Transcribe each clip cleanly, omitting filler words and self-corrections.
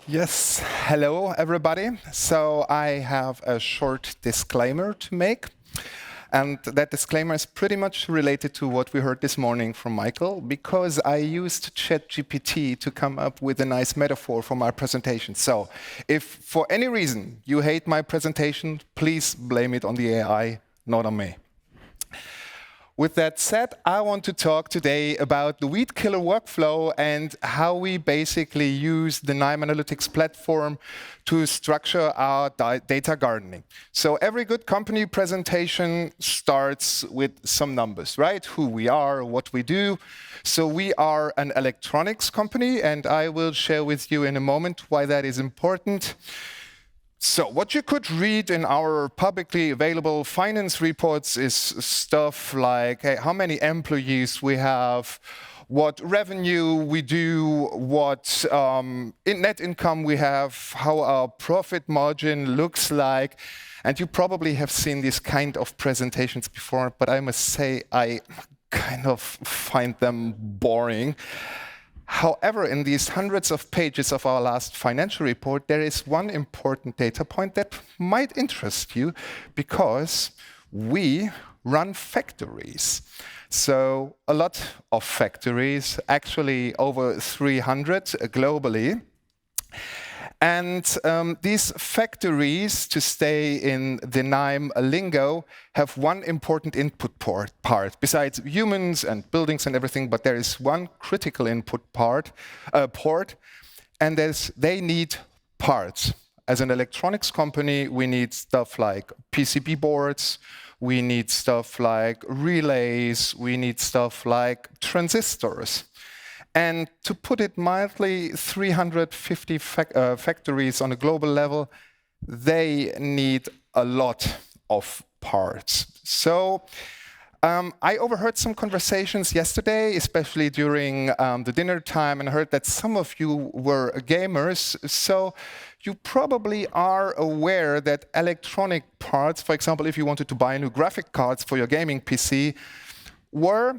Yes, hello everybody. So I have a short disclaimer to make. And that disclaimer is pretty much related to what we heard this morning from Michael, because I used ChatGPT to come up with a nice metaphor for my presentation. So if for any reason you hate my presentation, please blame it on the AI, not on me. With that said, I want to talk today about the Weedkiller workflow and how we basically use the Knime analytics platform to structure our data gardening. So every good company presentation starts with some numbers, right? Who we are, what we do. So we are an electronics company, and I will share with you in a moment why that is important. So what you could read in our publicly available finance reports is stuff like how many employees we have, what revenue we do, what net income we have, how our profit margin looks like. And you probably have seen these kind of presentations before, but I must say I kind of find them boring. However, in these hundreds of pages of our last financial report, there is one important data point that might interest you, because we run factories. So a lot of factories, actually over 300 globally. And these factories, to stay in the Knime lingo, have one important input part, besides humans and buildings and everything, but there is one critical input port, and they need parts. As an electronics company, we need stuff like PCB boards, we need stuff like relays, we need stuff like transistors. And to put it mildly, 350 factories on a global level, they need a lot of parts. So I overheard some conversations yesterday, especially during the dinner time, and heard that some of you were gamers. So you probably are aware that electronic parts, for example, if you wanted to buy new graphic cards for your gaming PC, were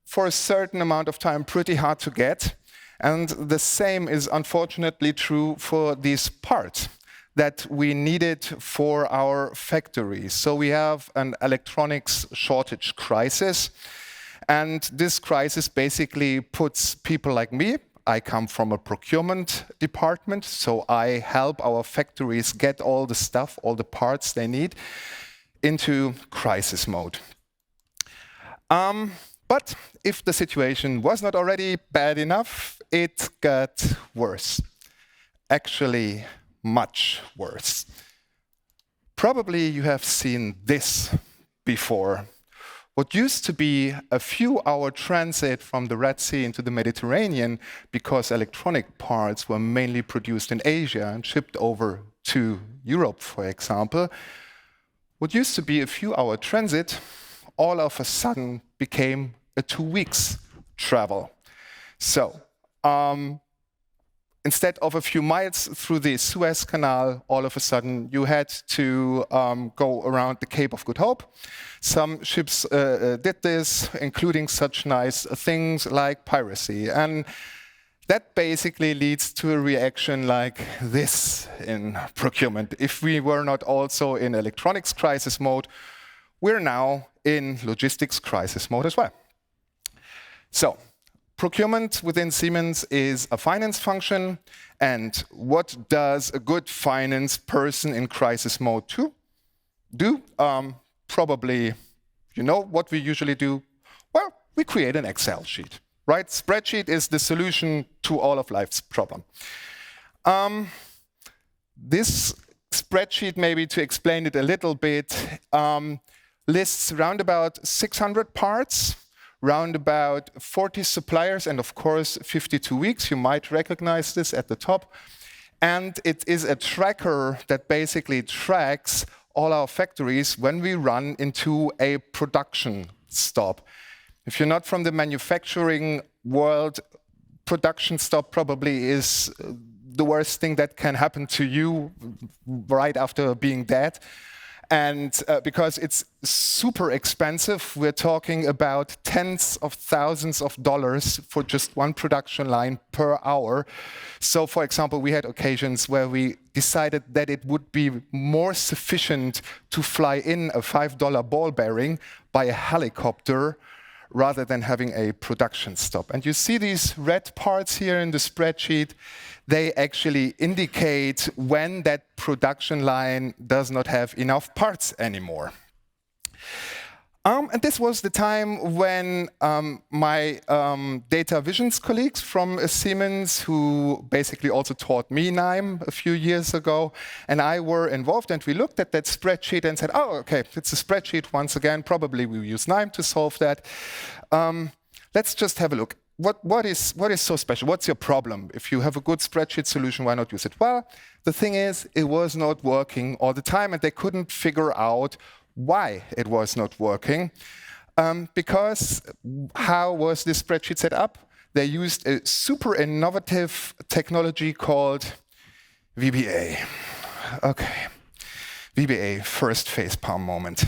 for a certain amount of time pretty hard to get. And the same is unfortunately true for these parts that we needed for our factories. So we have an electronics shortage crisis. And this crisis basically puts people like me. I come from a procurement department, so I help our factories get all the stuff, all the parts they need, into crisis mode. But if the situation was not already bad enough, it got worse. Actually, much worse. Probably you have seen this before. What used to be a few-hour transit from the Red Sea into the Mediterranean, because electronic parts were mainly produced in Asia and shipped over to Europe, for example, what used to be a few-hour transit all of a sudden became a 2 weeks travel. So instead of a few miles through the Suez Canal, all of a sudden you had to go around the Cape of Good Hope. Some ships did this, including such nice things like piracy. And that basically leads to a reaction like this in procurement. If we were not also in electronics crisis mode, we're now in logistics crisis mode as well. So, procurement within Siemens is a finance function. And what does a good finance person in crisis mode do? Probably, you know what we usually do? Well, we create an Excel sheet, right? Spreadsheet is the solution to all of life's problem. This spreadsheet, maybe to explain it a little bit, lists around about 600 parts, round about 40 suppliers, and of course 52 weeks. You might recognize this at the top. And it is a tracker that basically tracks all our factories when we run into a production stop. If you're not from the manufacturing world, production stop probably is the worst thing that can happen to you right after being dead. And because it's super expensive, we're talking about tens of thousands of dollars for just one production line per hour. So, for example, we had occasions where we decided that it would be more sufficient to fly in a $5 ball bearing by a helicopter rather than having a production stop. And you see these red parts here in the spreadsheet. They actually indicate when that production line does not have enough parts anymore. And this was the time when my data visions colleagues from Siemens, who basically also taught me Knime a few years ago, and I were involved, and we looked at that spreadsheet and said, oh, okay, it's a spreadsheet once again, probably we use Knime to solve that. Let's just have a look. What is so special? What's your problem? If you have a good spreadsheet solution, why not use it? Well, the thing is, it was not working all the time, and they couldn't figure out why it was not working. Because how was this spreadsheet set up? They used a super innovative technology called VBA. Okay, VBA, first facepalm moment.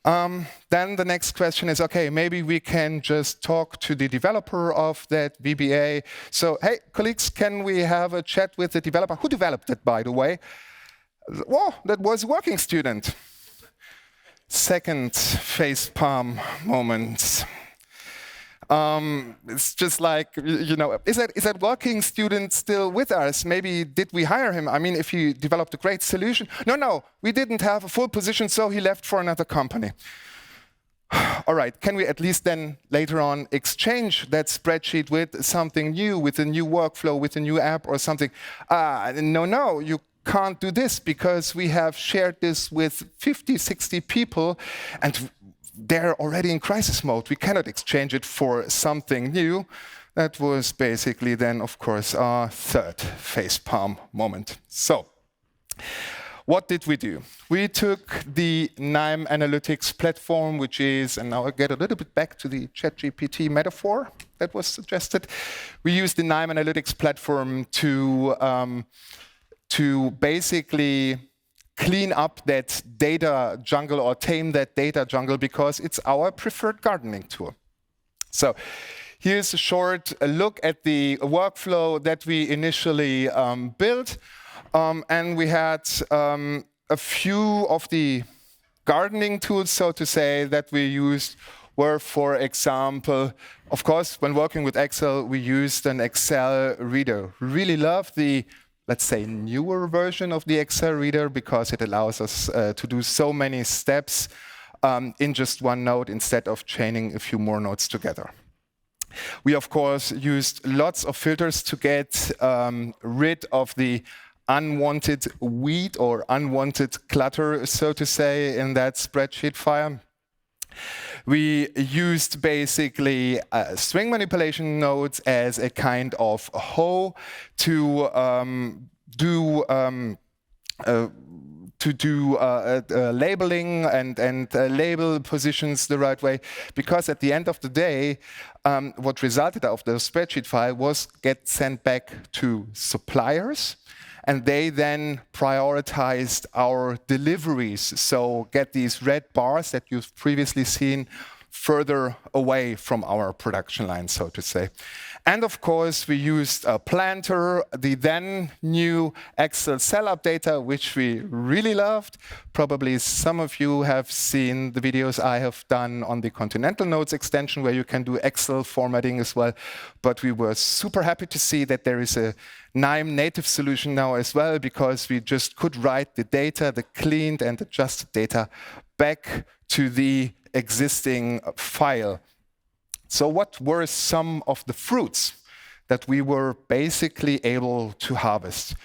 Then the next question is, okay, maybe we can just talk to the developer of that VBA. So, hey, colleagues, can we have a chat with the developer? Who developed it, by the way? Well, that was a working student. Second facepalm moment. It's just like, you know, is that working student still with us? Maybe did we hire him? I mean, if he developed a great solution. No, we didn't have a full position, so he left for another company. All right, can we at least then later on exchange that spreadsheet with something new, with a new workflow, with a new app or something? No, you can't do this because we have shared this with 50, 60 people and they're already in crisis mode. We cannot exchange it for something new. That was basically then, of course, our third facepalm moment. So, what did we do? We took the Knime analytics platform, which is, and now I get a little bit back to the ChatGPT metaphor that was suggested. We used the Knime analytics platform to basically clean up that data jungle or tame that data jungle because it's our preferred gardening tool. So here's a short look at the workflow that we initially built. And we had a few of the gardening tools, so to say, that we used were, for example, of course, when working with Excel, we used an Excel reader. Really love the, let's say, newer version of the Excel reader because it allows us to do so many steps in just one node instead of chaining a few more nodes together. We, of course, used lots of filters to get rid of the unwanted weed or unwanted clutter, so to say, in that spreadsheet file. We used basically string manipulation nodes as a kind of hoe to do labeling and label positions the right way, because at the end of the day, what resulted of the spreadsheet file was get sent back to suppliers, and they then prioritized our deliveries. So get these red bars that you've previously seen further away from our production line, so to say. And of course, we used a planter, the then new Excel cell updater, which we really loved. Probably some of you have seen the videos I have done on the Continental Nodes extension, where you can do Excel formatting as well. But we were super happy to see that there is a Knime native solution now as well, because we just could write the data, the cleaned and adjusted data, back to the existing file. So what were some of the fruits that we were basically able to harvest?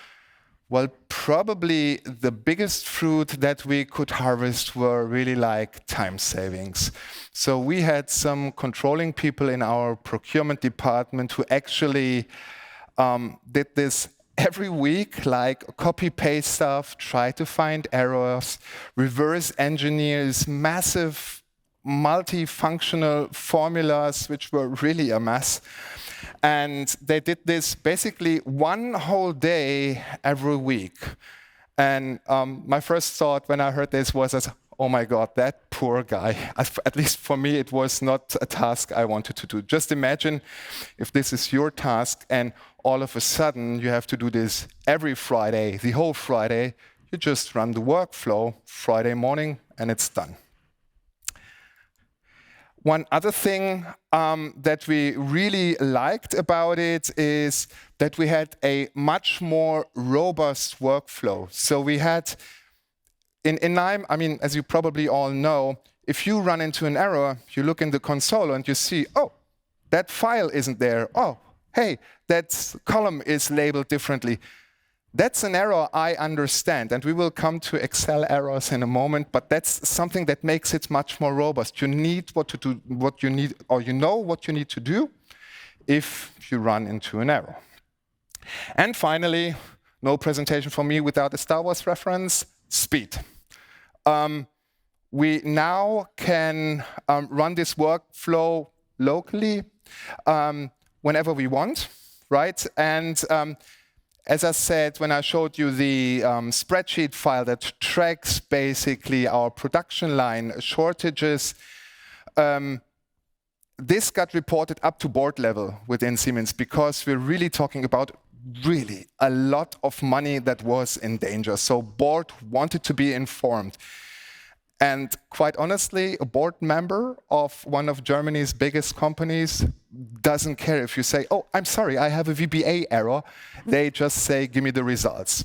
Well, probably the biggest fruit that we could harvest were really like time savings. So we had some controlling people in our procurement department who actually did this every week, like copy-paste stuff, try to find errors, reverse engineers, massive multifunctional formulas, which were really a mess. And they did this basically one whole day every week. And my first thought when I heard this was, oh my God, that poor guy. At least for me, it was not a task I wanted to do. Just imagine if this is your task and all of a sudden you have to do this every Friday, the whole Friday. You just run the workflow Friday morning and it's done. One other thing that we really liked about it is that we had a much more robust workflow. So we had, in Knime, I mean, as you probably all know, if you run into an error, you look in the console and you see, oh, that file isn't there. Oh, hey, that column is labeled differently. That's an error I understand, and we will come to Excel errors in a moment, but that's something that makes it much more robust. You need what to do, what you need, or you know what you need to do if you run into an error. And finally, no presentation for me without a Star Wars reference, speed. We now can run this workflow locally whenever we want, right? And as I said, when I showed you the spreadsheet file that tracks basically our production line shortages, this got reported up to board level within Siemens because we're really talking about really a lot of money that was in danger. So board wanted to be informed. And quite honestly, a board member of one of Germany's biggest companies doesn't care if you say, oh, I'm sorry, I have a VBA error. They just say, give me the results.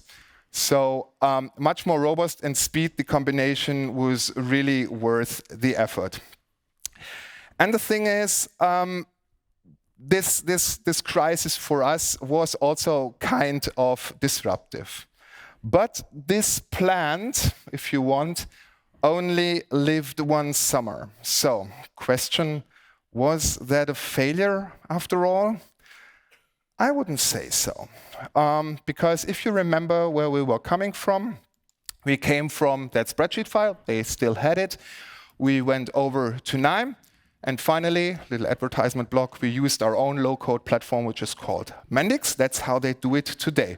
So much more robust and speed, the combination was really worth the effort. And the thing is, this crisis for us was also kind of disruptive. But this plant, if you want, only lived one summer. So, question, was that a failure after all? I wouldn't say so. Because if you remember where we were coming from, we came from that spreadsheet file, they still had it. We went over to Knime, and finally, little advertisement block, we used our own low-code platform, which is called Mendix. That's how they do it today.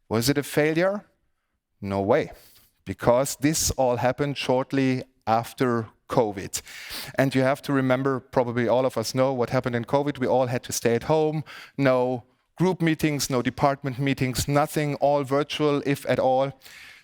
Was it a failure? No way. Because this all happened shortly after COVID. And you have to remember, probably all of us know what happened in COVID. We all had to stay at home, no group meetings, no department meetings, nothing, all virtual, if at all.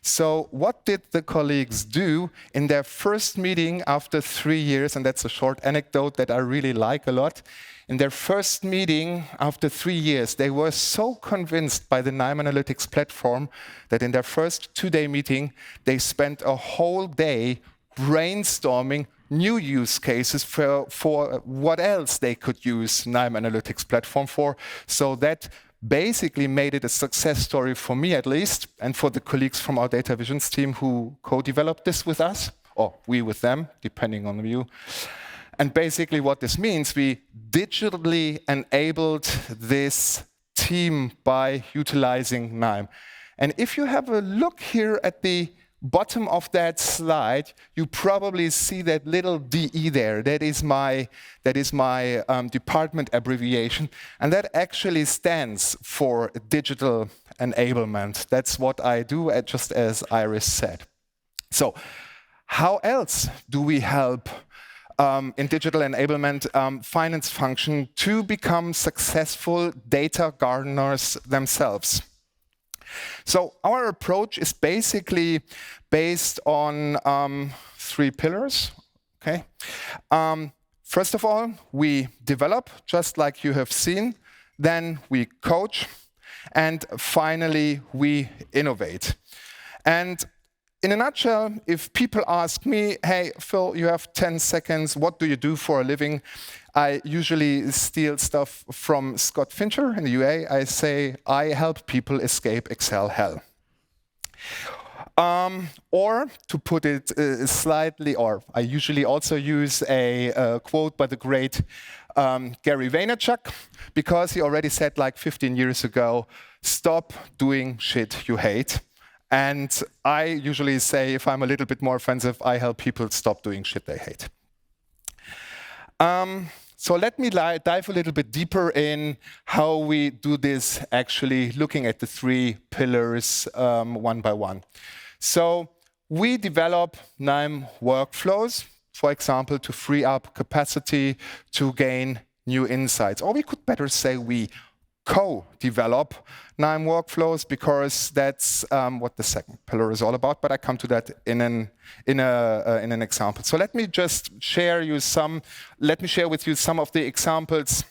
So what did the colleagues do in their first meeting after 3 years? And that's a short anecdote that I really like a lot. In their first meeting after 3 years, they were so convinced by the Knime Analytics platform that in their first 2-day meeting, they spent a whole day brainstorming new use cases for what else they could use Knime Analytics platform for. So that basically made it a success story for me at least, and for the colleagues from our data visions team who co-developed this with us, or we with them, depending on you. And basically what this means, we digitally enabled this team by utilizing Knime. And if you have a look here at the bottom of that slide, you probably see that little DE there. That is my department abbreviation. And that actually stands for digital enablement. That's what I do, just as Iris said. So how else do we help in digital enablement finance function to become successful data gardeners themselves? So our approach is basically based on 3 pillars. Okay. First of all, we develop, just like you have seen. Then we coach. And finally, we innovate. And in a nutshell, if people ask me, hey, Phil, you have 10 seconds, what do you do for a living? I usually steal stuff from Scott Fincher in the UA. I say, I help people escape Excel hell. Or, to put it slightly, or I usually also use a quote by the great Gary Vaynerchuk, because he already said like 15 years ago, stop doing shit you hate. And I usually say, if I'm a little bit more offensive, I help people stop doing shit they hate. So let me dive a little bit deeper in how we do this, actually looking at the three pillars one by one. So we develop Knime workflows, for example, to free up capacity to gain new insights. Or we could better say we co-develop Knime workflows, because that's what the second pillar is all about. But I come to that in an example. So let me just share with you some of the examples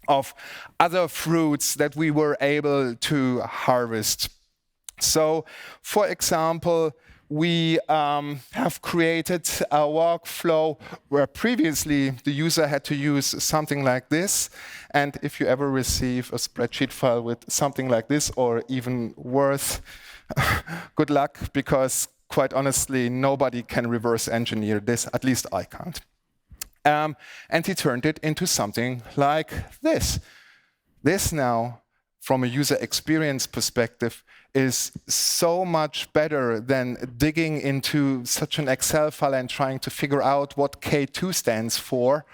of other fruits that we were able to harvest. So, for example, we have created a workflow where previously the user had to use something like this. And if you ever receive a spreadsheet file with something like this, or even worse, good luck, because quite honestly, nobody can reverse engineer this, at least I can't. And he turned it into something like this. This now, from a user experience perspective, is so much better than digging into such an Excel file and trying to figure out what K2 stands for.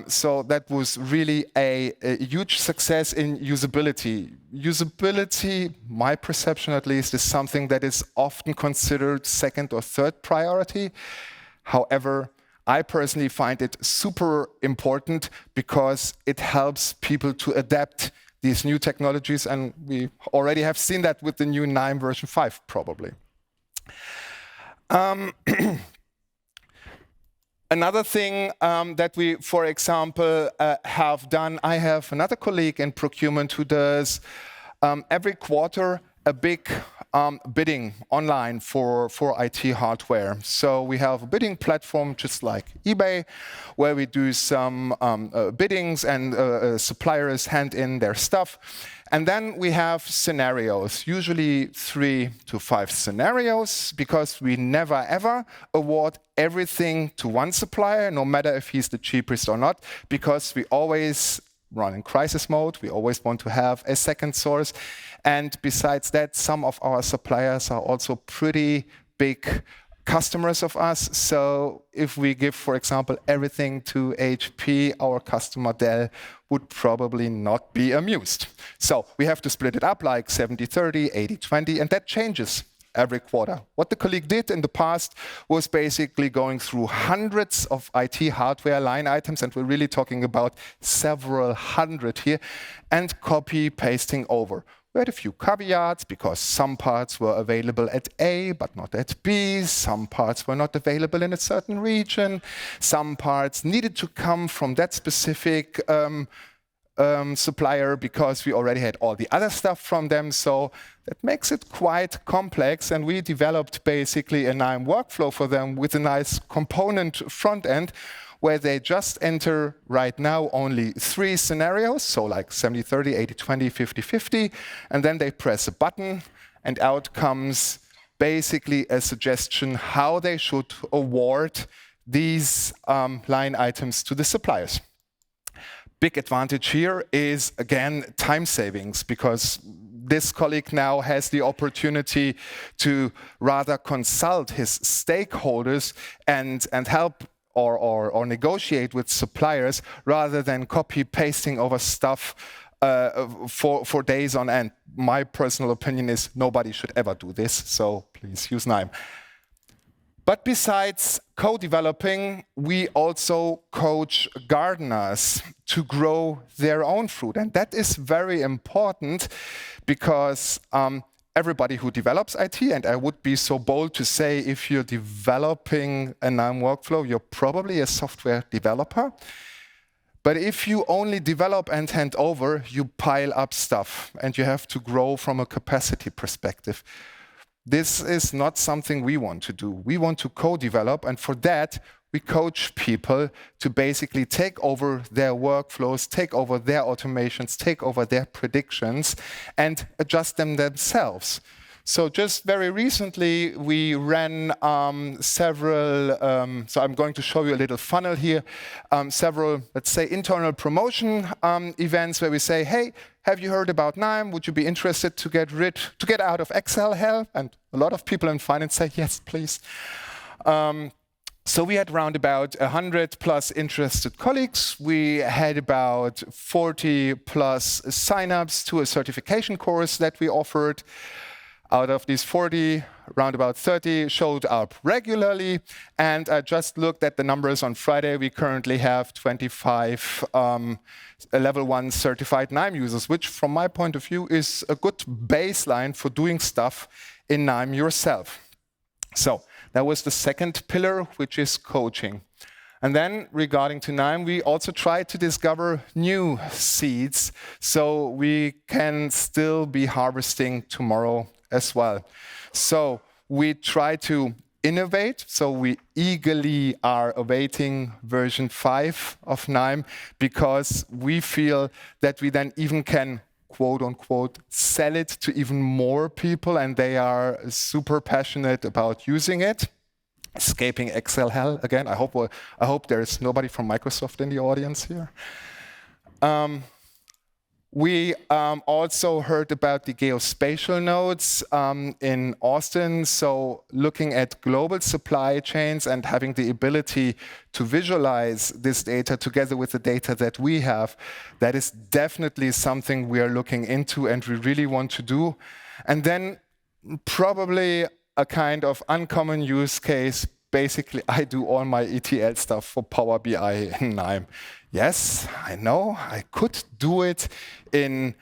So that was really a huge success in usability. Usability, my perception at least, is something that is often considered second or third priority. However, I personally find it super important because it helps people to adapt these new technologies, and we already have seen that with the new Knime version 5, probably. Another thing that we, for example, have done, I have another colleague in procurement who does every quarter a big bidding online for IT hardware. So we have a bidding platform just like eBay, where we do some biddings and suppliers hand in their stuff. And then we have scenarios, usually 3 to 5 scenarios, because we never ever award everything to one supplier, no matter if he's the cheapest or not, because we always run in crisis mode. We always want to have a second source. And besides that, some of our suppliers are also pretty big customers of us. So if we give, for example, everything to HP, our customer Dell would probably not be amused. So we have to split it up like 70-30, 80-20, and that changes every quarter. What the colleague did in the past was basically going through hundreds of IT hardware line items, and we're really talking about several hundred here, and copy pasting over. We had a few caveats because some parts were available at A but not at B, some parts were not available in a certain region, some parts needed to come from that specific supplier because we already had all the other stuff from them. So that makes it quite complex, and we developed basically a Knime workflow for them with a nice component front end where they just enter right now only 3 scenarios, so like 70-30, 80-20, 50-50, and then they press a button and out comes basically a suggestion how they should award these line items to the suppliers. Big advantage here is, again, time savings, because this colleague now has the opportunity to rather consult his stakeholders and help or negotiate with suppliers rather than copy-pasting over stuff for days on end. My personal opinion is nobody should ever do this, so please use Knime. But besides co-developing, we also coach gardeners to grow their own fruit. And that is very important because everybody who develops IT, and I would be so bold to say if you're developing a Knime workflow, you're probably a software developer. But if you only develop and hand over, you pile up stuff and you have to grow from a capacity perspective. This is not something we want to do. We want to co-develop, and for that, we coach people to basically take over their workflows, take over their automations, take over their predictions, and adjust them themselves. So just very recently, we ran several, so I'm going to show you a little funnel here, several, let's say, internal promotion events where we say, hey, have you heard about Knime? Would you be interested to get out of Excel hell? And a lot of people in finance say, yes, please. So we had around about 100 plus interested colleagues. We had about 40 plus signups to a certification course that we offered. Out of these 40, around about 30 showed up regularly. And I just looked at the numbers on Friday. We currently have 25 level 1 certified Knime users, which from my point of view is a good baseline for doing stuff in Knime yourself. So that was the second pillar, which is coaching. And then regarding to Knime, we also try to discover new seeds so we can still be harvesting tomorrow as well. So we try to innovate. So we eagerly are awaiting version 5 of Knime because we feel that we then even can quote unquote sell it to even more people and they are super passionate about using it. Escaping Excel hell again. I hope there's nobody from Microsoft in the audience here. We also heard about the geospatial nodes in Austin. So looking at global supply chains and having the ability to visualize this data together with the data that we have, that is definitely something we are looking into and we really want to do. And then probably a kind of uncommon use case. Basically, I do all my ETL stuff for Power BI in Knime. Yes, I know, I could do it in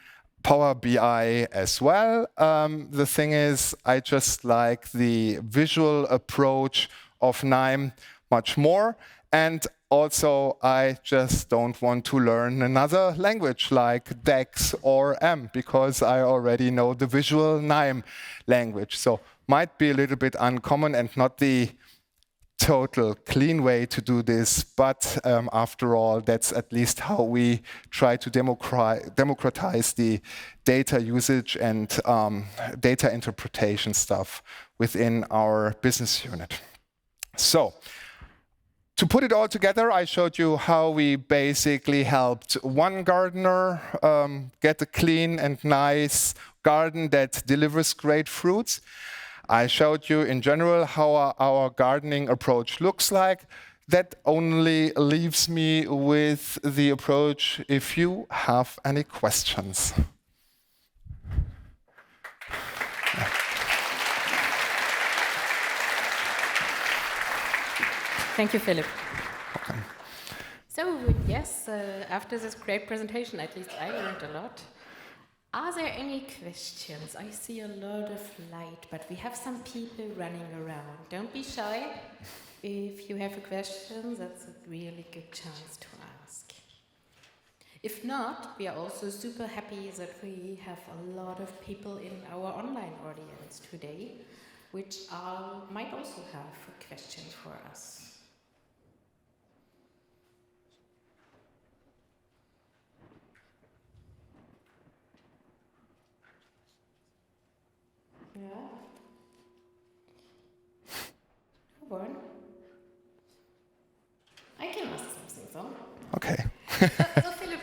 Power BI as well. The thing is, I just like the visual approach of Knime much more. And also, I just don't want to learn another language like DEX or M because I already know the visual Knime language. So might be a little bit uncommon and not the total clean way to do this, but after all, that's at least how we try to democratize the data usage and data interpretation stuff within our business unit. So, to put it all together, I showed you how we basically helped one gardener get a clean and nice garden that delivers great fruits. I showed you in general how our gardening approach looks like. That only leaves me with the approach if you have any questions. Thank you, Philipp. Okay. So, yes, after this great presentation, at least I learned a lot. Are there any questions? I see a lot of light, but we have some people running around. Don't be shy. If you have a question, that's a really good chance to ask. If not, we are also super happy that we have a lot of people in our online audience today, which might also have a question for us. Yeah. One. I can ask something though. Okay. So Philipp,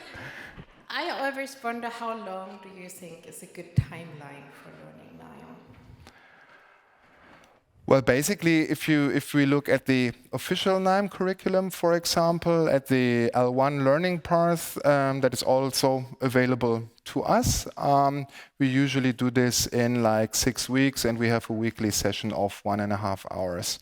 I always wonder how long do you think is a good timeline for learning Knime? Well, basically, if we look at the official Knime curriculum, for example, at the L1 learning path that is also available to us, we usually do this in like 6 weeks, and we have a weekly session of 1.5 hours.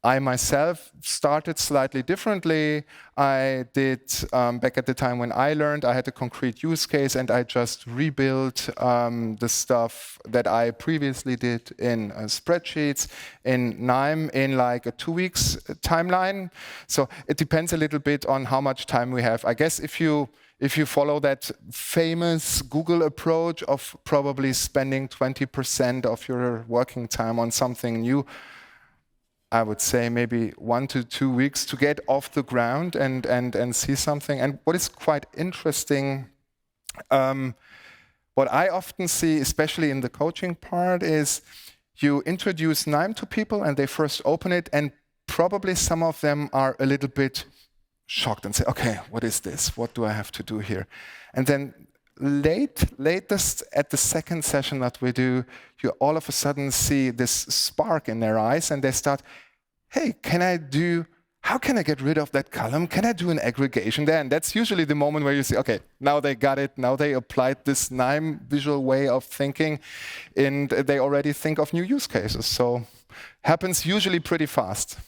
I myself started slightly differently. I did, back at the time when I learned, I had a concrete use case and I just rebuilt the stuff that I previously did in spreadsheets, in Knime, in like a 2 weeks timeline. So it depends a little bit on how much time we have. I guess if you follow that famous Google approach of probably spending 20% of your working time on something new, I would say maybe 1 to 2 weeks to get off the ground and see something. And what is quite interesting, what I often see, especially in the coaching part, is you introduce Knime to people and they first open it, and probably some of them are a little bit shocked and say, okay, what is this? What do I have to do here? And then latest at the second session that we do, you all of a sudden see this spark in their eyes and they start, hey, how can I get rid of that column? Can I do an aggregation there? And that's usually the moment where you say, okay, now they got it. Now they applied this Knime visual way of thinking, and they already think of new use cases. So happens usually pretty fast.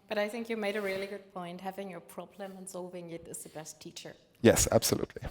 But I think you made a really good point. Having a problem and solving it is the best teacher. Yes, absolutely.